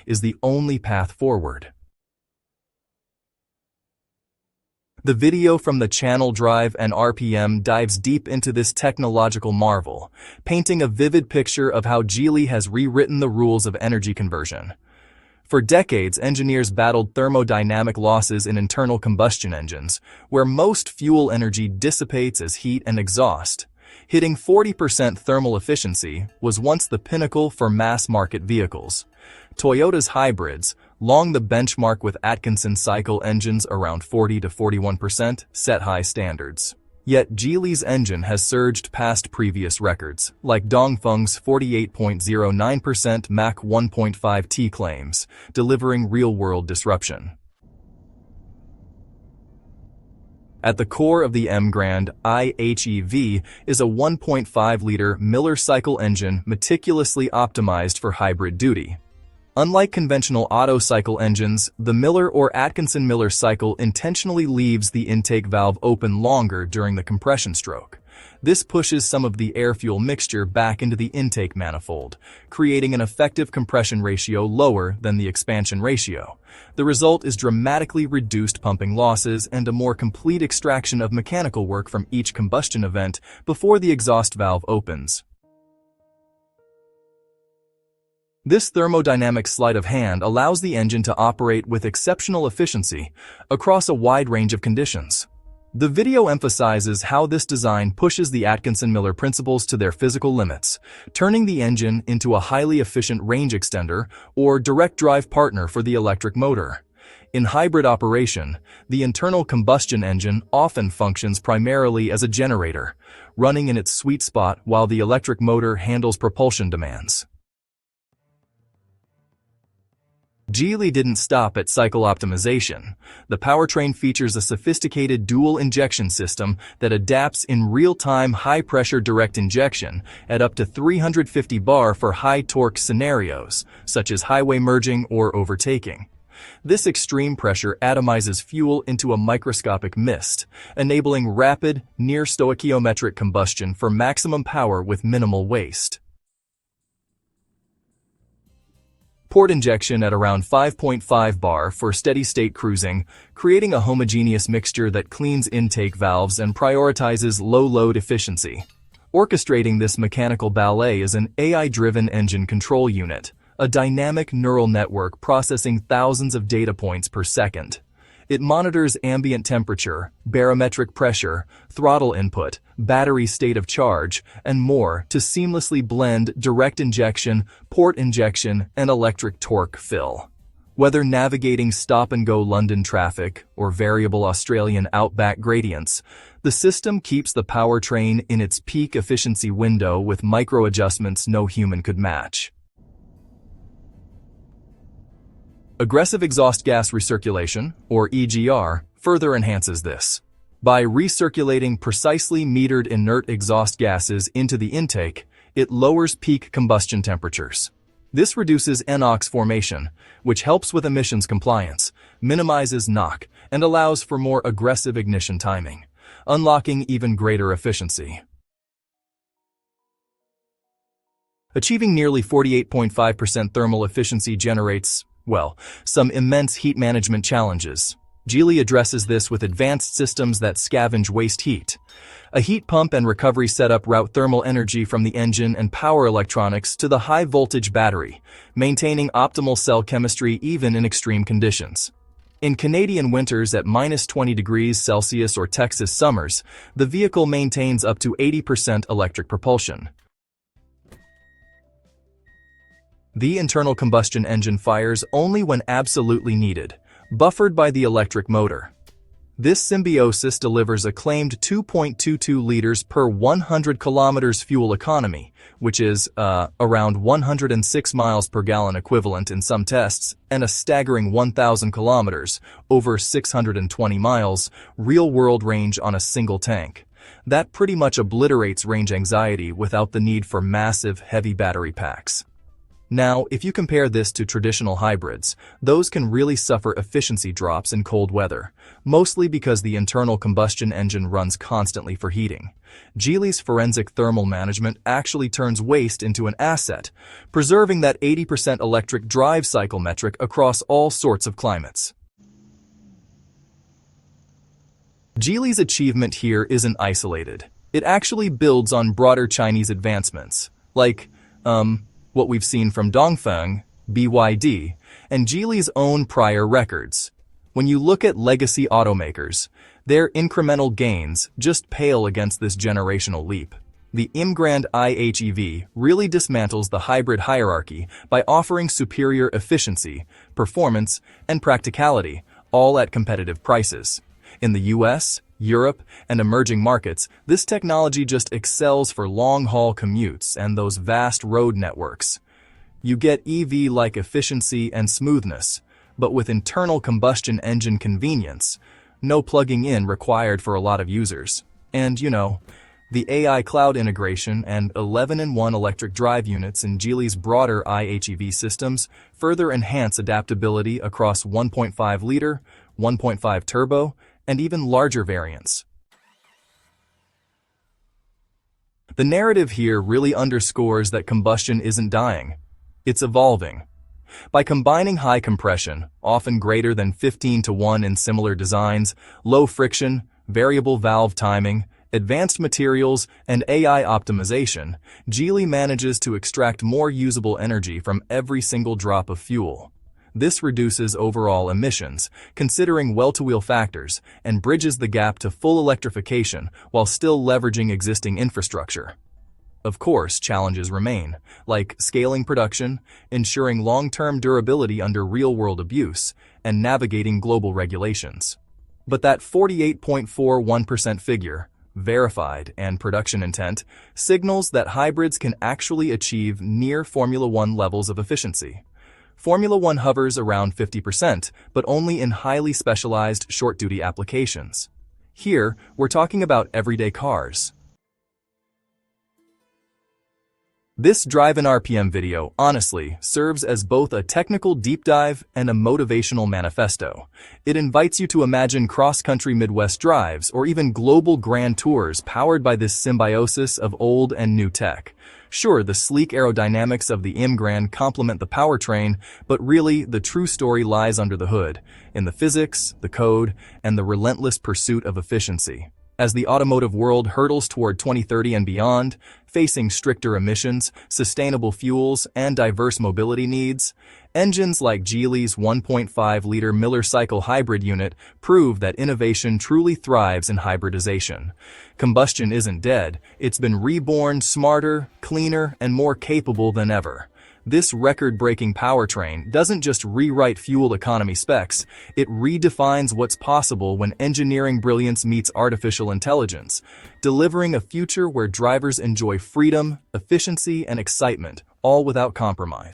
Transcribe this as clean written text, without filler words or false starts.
is the only path forward. The video from the channel Drive and RPM dives deep into this technological marvel, painting a vivid picture of how Geely has rewritten the rules of energy conversion. For decades, engineers battled thermodynamic losses in internal combustion engines, where most fuel energy dissipates as heat and exhaust. Hitting 40% thermal efficiency was once the pinnacle for mass-market vehicles. Toyota's hybrids, long the benchmark with Atkinson cycle engines around 40 to 41%, set high standards. Yet Geely's engine has surged past previous records, like Dongfeng's 48.09% Mach 1.5T claims, delivering real-world disruption. At the core of the M-Grand IHEV is a 1.5-liter Miller cycle engine meticulously optimized for hybrid duty. Unlike conventional Otto cycle engines, the Miller or Atkinson-Miller cycle intentionally leaves the intake valve open longer during the compression stroke. This pushes some of the air-fuel mixture back into the intake manifold, creating an effective compression ratio lower than the expansion ratio. The result is dramatically reduced pumping losses and a more complete extraction of mechanical work from each combustion event before the exhaust valve opens. This thermodynamic sleight of hand allows the engine to operate with exceptional efficiency across a wide range of conditions. The video emphasizes how this design pushes the Atkinson-Miller principles to their physical limits, turning the engine into a highly efficient range extender or direct drive partner for the electric motor. In hybrid operation, the internal combustion engine often functions primarily as a generator, running in its sweet spot while the electric motor handles propulsion demands. Geely didn't stop at cycle optimization. The powertrain features a sophisticated dual injection system that adapts in real-time high-pressure direct injection at up to 350 bar for high-torque scenarios, such as highway merging or overtaking. This extreme pressure atomizes fuel into a microscopic mist, enabling rapid, near-stoichiometric combustion for maximum power with minimal waste. Port injection at around 5.5 bar for steady-state cruising, creating a homogeneous mixture that cleans intake valves and prioritizes low-load efficiency. Orchestrating this mechanical ballet is an AI-driven engine control unit, a dynamic neural network processing thousands of data points per second. It monitors ambient temperature, barometric pressure, throttle input, battery state of charge, and more to seamlessly blend direct injection, port injection, and electric torque fill. Whether navigating stop-and-go London traffic or variable Australian outback gradients, the system keeps the powertrain in its peak efficiency window with micro-adjustments no human could match. Aggressive exhaust gas recirculation, or EGR, further enhances this. By recirculating precisely metered inert exhaust gases into the intake, it lowers peak combustion temperatures. This reduces NOx formation, which helps with emissions compliance, minimizes knock, and allows for more aggressive ignition timing, unlocking even greater efficiency. Achieving nearly 48.5% thermal efficiency generates, well, some immense heat management challenges. Geely addresses this with advanced systems that scavenge waste heat. A heat pump and recovery setup route thermal energy from the engine and power electronics to the high-voltage battery, maintaining optimal cell chemistry even in extreme conditions. In Canadian winters at -20 degrees Celsius or Texas summers, the vehicle maintains up to 80% electric propulsion. The internal combustion engine fires only when absolutely needed, buffered by the electric motor. This symbiosis delivers a claimed 2.22 liters per 100 kilometers fuel economy, which is around 106 miles per gallon equivalent in some tests, and a staggering 1,000 kilometers, over 620 miles, real-world range on a single tank. That pretty much obliterates range anxiety without the need for massive, heavy battery packs. Now, if you compare this to traditional hybrids, those can really suffer efficiency drops in cold weather, mostly because the internal combustion engine runs constantly for heating. Geely's forensic thermal management actually turns waste into an asset, preserving that 80% electric drive cycle metric across all sorts of climates. Geely's achievement here isn't isolated. It actually builds on broader Chinese advancements, like, what we've seen from Dongfeng, BYD, and Geely's own prior records. When you look at legacy automakers, their incremental gains just pale against this generational leap. The Emgrand IHEV really dismantles the hybrid hierarchy by offering superior efficiency, performance, and practicality, all at competitive prices. In the US, Europe, and emerging markets, this technology just excels for long-haul commutes and those vast road networks. You get EV-like efficiency and smoothness, but with internal combustion engine convenience, no plugging in required for a lot of users. And, the AI cloud integration and 11-in-1 electric drive units in Geely's broader IHEV systems further enhance adaptability across 1.5-liter, 1.5 turbo, and even larger variants. The narrative here really underscores that combustion isn't dying. It's evolving. By combining high compression, often greater than 15:1 in similar designs, low friction, variable valve timing, advanced materials, and AI optimization, Geely manages to extract more usable energy from every single drop of fuel. This reduces overall emissions, considering well-to-wheel factors, and bridges the gap to full electrification while still leveraging existing infrastructure. Of course, challenges remain, like scaling production, ensuring long-term durability under real-world abuse, and navigating global regulations. But that 48.41% figure, verified and production intent, signals that hybrids can actually achieve near Formula One levels of efficiency. Formula One hovers around 50%, but only in highly specialized short-duty applications. Here, we're talking about everyday cars. This Drive-In RPM video, honestly, serves as both a technical deep dive and a motivational manifesto. It invites you to imagine cross-country Midwest drives or even global grand tours powered by this symbiosis of old and new tech. Sure, the sleek aerodynamics of the Emgrand complement the powertrain, but really, the true story lies under the hood, in the physics, the code, and the relentless pursuit of efficiency. As the automotive world hurtles toward 2030 and beyond, facing stricter emissions, sustainable fuels, and diverse mobility needs, engines like Geely's 1.5-liter Miller Cycle hybrid unit prove that innovation truly thrives in hybridization. Combustion isn't dead, it's been reborn smarter, cleaner, and more capable than ever. This record-breaking powertrain doesn't just rewrite fuel economy specs, it redefines what's possible when engineering brilliance meets artificial intelligence, delivering a future where drivers enjoy freedom, efficiency, and excitement, all without compromise.